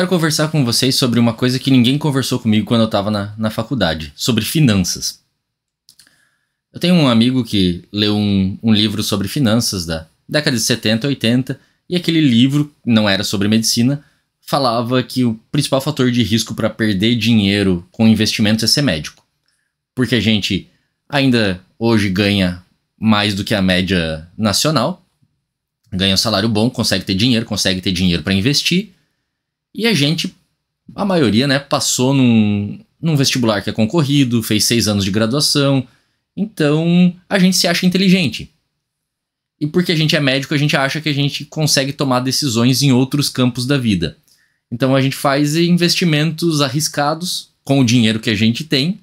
quero conversar com vocês sobre uma coisa que ninguém conversou comigo quando eu estava na faculdade, sobre finanças. Eu tenho um amigo que leu um livro sobre finanças da década de 70, 80, e aquele livro, não era sobre medicina, falava que o principal fator de risco para perder dinheiro com investimentos é ser médico. Porque a gente ainda hoje ganha mais do que a média nacional, ganha um salário bom, consegue ter dinheiro para investir, e a maioria, né, passou num vestibular que é concorrido, fez 6 anos de graduação, então a gente se acha inteligente. E porque a gente é médico, a gente acha que a gente consegue tomar decisões em outros campos da vida. Então a gente faz investimentos arriscados com o dinheiro que a gente tem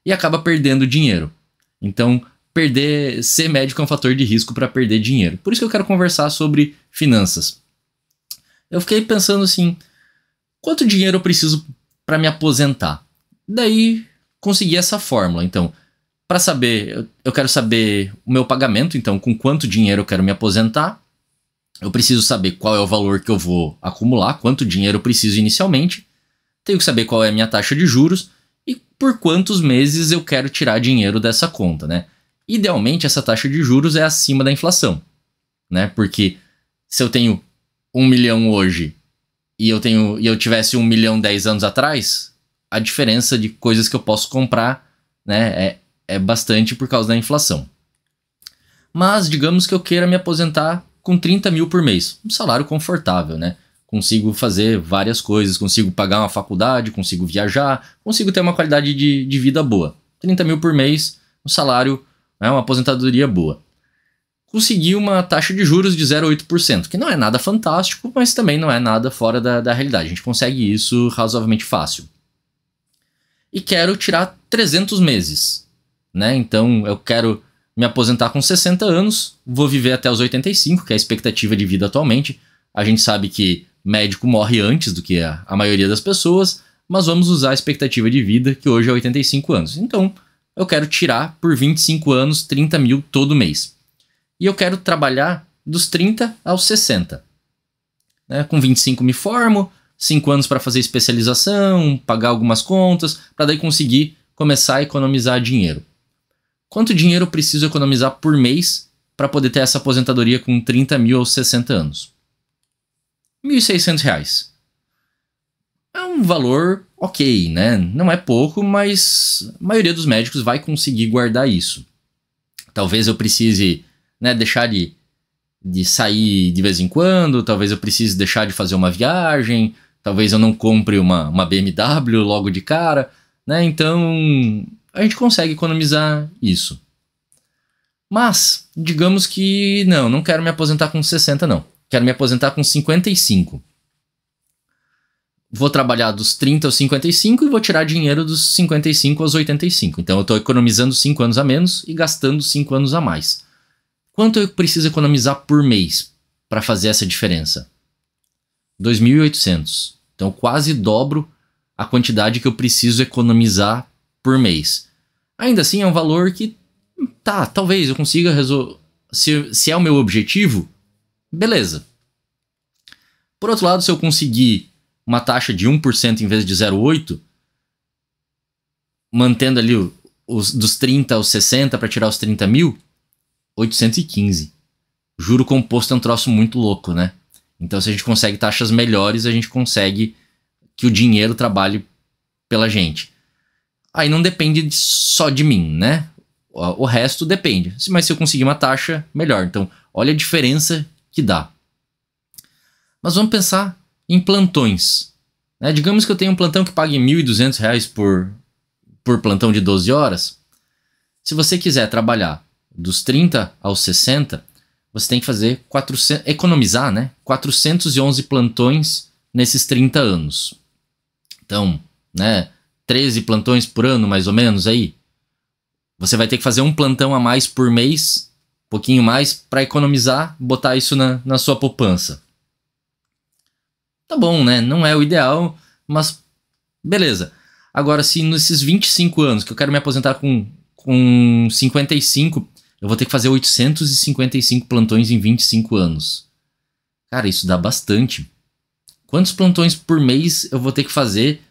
e acaba perdendo dinheiro. Então ser médico é um fator de risco para perder dinheiro. Por isso que eu quero conversar sobre finanças. Eu fiquei pensando assim, quanto dinheiro eu preciso para me aposentar? Daí consegui essa fórmula. Então, para saber, eu quero saber o meu pagamento, então com quanto dinheiro eu quero me aposentar. Eu preciso saber qual é o valor que eu vou acumular, quanto dinheiro eu preciso inicialmente. Tenho que saber qual é a minha taxa de juros e por quantos meses eu quero tirar dinheiro dessa conta, né? Idealmente, essa taxa de juros é acima da inflação, né? Porque se eu tenho 1 milhão hoje e eu tivesse 1 milhão 10 anos atrás, a diferença de coisas que eu posso comprar, né, é bastante por causa da inflação. Mas digamos que eu queira me aposentar com 30 mil por mês. Um salário confortável, né? Consigo fazer várias coisas, consigo pagar uma faculdade, consigo viajar, consigo ter uma qualidade de vida boa. 30 mil por mês, um salário, uma aposentadoria boa. Consegui uma taxa de juros de 0,8%, que não é nada fantástico, mas também não é nada fora da realidade. A gente consegue isso razoavelmente fácil. E quero tirar 300 meses, né? Então eu quero me aposentar com 60 anos, vou viver até os 85, que é a expectativa de vida atualmente. A gente sabe que médico morre antes do que a maioria das pessoas, mas vamos usar a expectativa de vida, que hoje é 85 anos. Então eu quero tirar por 25 anos 30 mil todo mês. E eu quero trabalhar dos 30 aos 60. Né? Com 25 me formo, 5 anos para fazer especialização, pagar algumas contas, para daí conseguir começar a economizar dinheiro. Quanto dinheiro eu preciso economizar por mês para poder ter essa aposentadoria com 30 mil aos 60 anos? R$ 1.600. É um valor ok, né? Não é pouco, mas a maioria dos médicos vai conseguir guardar isso. Talvez eu precise, né, deixar de sair de vez em quando, talvez eu precise deixar de fazer uma viagem, talvez eu não compre uma BMW logo de cara, né? Então a gente consegue economizar isso. Mas, digamos que não quero me aposentar com 60 não. Quero me aposentar com 55. Vou trabalhar dos 30 aos 55 e vou tirar dinheiro dos 55 aos 85. Então eu estou economizando 5 anos a menos e gastando 5 anos a mais. Quanto eu preciso economizar por mês para fazer essa diferença? 2.800. Então eu quase dobro a quantidade que eu preciso economizar por mês. Ainda assim é um valor que, talvez eu consiga resolver. Se é o meu objetivo, beleza. Por outro lado, se eu conseguir uma taxa de 1% em vez de 0,8%, mantendo ali dos 30 aos 60 para tirar os 30 mil, 815. Juro composto é um troço muito louco, né? Então se a gente consegue taxas melhores, a gente consegue que o dinheiro trabalhe pela gente. Aí não depende só de mim, né? O resto depende. Mas se eu conseguir uma taxa, melhor. Então, olha a diferença que dá. Mas vamos pensar em plantões. Né? Digamos que eu tenho um plantão que pague R$ 1.200 por plantão de 12 horas. Se você quiser trabalhar dos 30 aos 60, você tem que fazer economizar, né? 411 plantões nesses 30 anos. Então, né, 13 plantões por ano, mais ou menos, aí. Você vai ter que fazer um plantão a mais por mês, um pouquinho mais, para economizar, botar isso na sua poupança. Tá bom, né? Não é o ideal, mas beleza. Agora, se nesses 25 anos, que eu quero me aposentar com 55, eu vou ter que fazer 855 plantões em 25 anos. Cara, isso dá bastante. Quantos plantões por mês eu vou ter que fazer,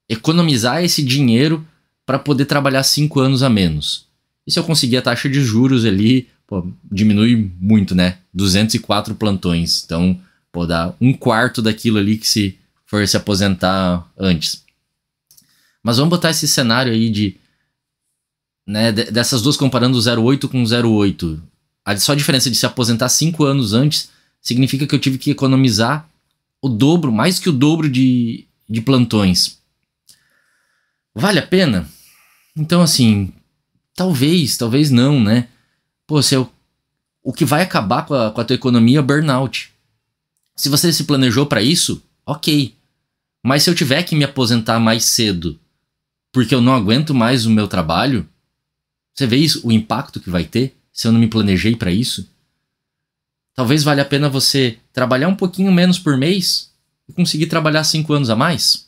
economizar esse dinheiro para poder trabalhar 5 anos a menos? E se eu conseguir a taxa de juros ali, pô, diminui muito, né? 204 plantões. Então, pô, dá 1/4 daquilo ali que se for se aposentar antes. Mas vamos botar esse cenário aí de, né, dessas duas comparando o 08 com o 08. Só a diferença de se aposentar 5 anos antes significa que eu tive que economizar o dobro, mais que o dobro de plantões. Vale a pena? Então, assim, talvez não, né? Pô, o que vai acabar com a tua economia é burnout. Se você se planejou para isso, ok. Mas se eu tiver que me aposentar mais cedo porque eu não aguento mais o meu trabalho, você vê isso, o impacto que vai ter se eu não me planejei para isso? Talvez valha a pena você trabalhar um pouquinho menos por mês e conseguir trabalhar 5 anos a mais.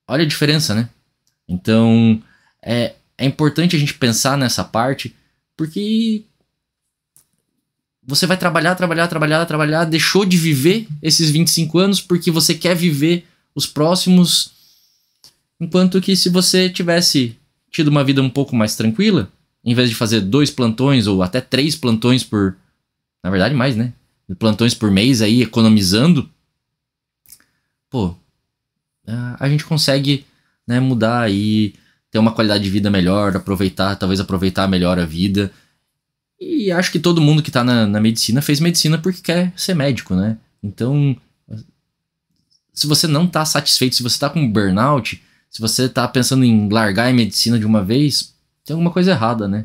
Olha a diferença, né? Então, é importante a gente pensar nessa parte, porque você vai trabalhar, deixou de viver esses 25 anos porque você quer viver os próximos, enquanto que se você tivesse tido uma vida um pouco mais tranquila, em vez de fazer 2 plantões ou até 3 plantões por... Na verdade, mais, né? Plantões por mês aí, economizando. Pô, a gente consegue, né, mudar aí, ter uma qualidade de vida melhor, talvez aproveitar melhor a vida. E acho que todo mundo que tá na medicina fez medicina porque quer ser médico, né? Então, se você não tá satisfeito, se você tá com burnout, se você tá pensando em largar a medicina de uma vez, tem alguma coisa errada, né?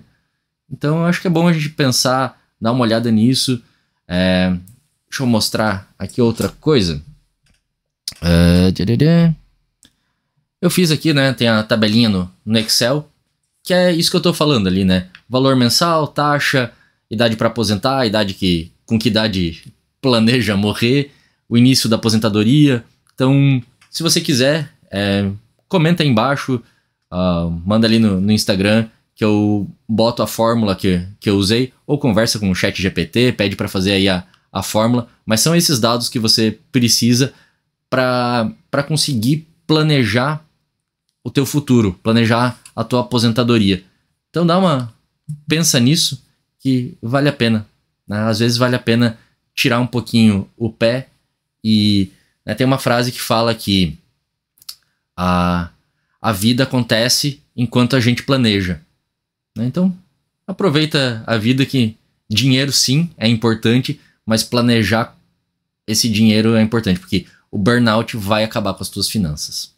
Então, eu acho que é bom a gente pensar, dar uma olhada nisso. Deixa eu mostrar aqui outra coisa. Eu fiz aqui, né? Tem a tabelinha no Excel, que é isso que eu tô falando ali, né? Valor mensal, taxa, idade para aposentar, com que idade planeja morrer, o início da aposentadoria. Então, se você quiser, comenta aí embaixo, manda ali no Instagram, que eu boto a fórmula que eu usei, ou conversa com o ChatGPT, pede para fazer aí a fórmula, mas são esses dados que você precisa para conseguir planejar o teu futuro, planejar a tua aposentadoria. Então pensa nisso, que vale a pena, né? Às vezes vale a pena tirar um pouquinho o pé e, né, tem uma frase que fala que a vida acontece enquanto a gente planeja, né? Então aproveita a vida, que dinheiro sim é importante, mas planejar esse dinheiro é importante, porque o burnout vai acabar com as tuas finanças.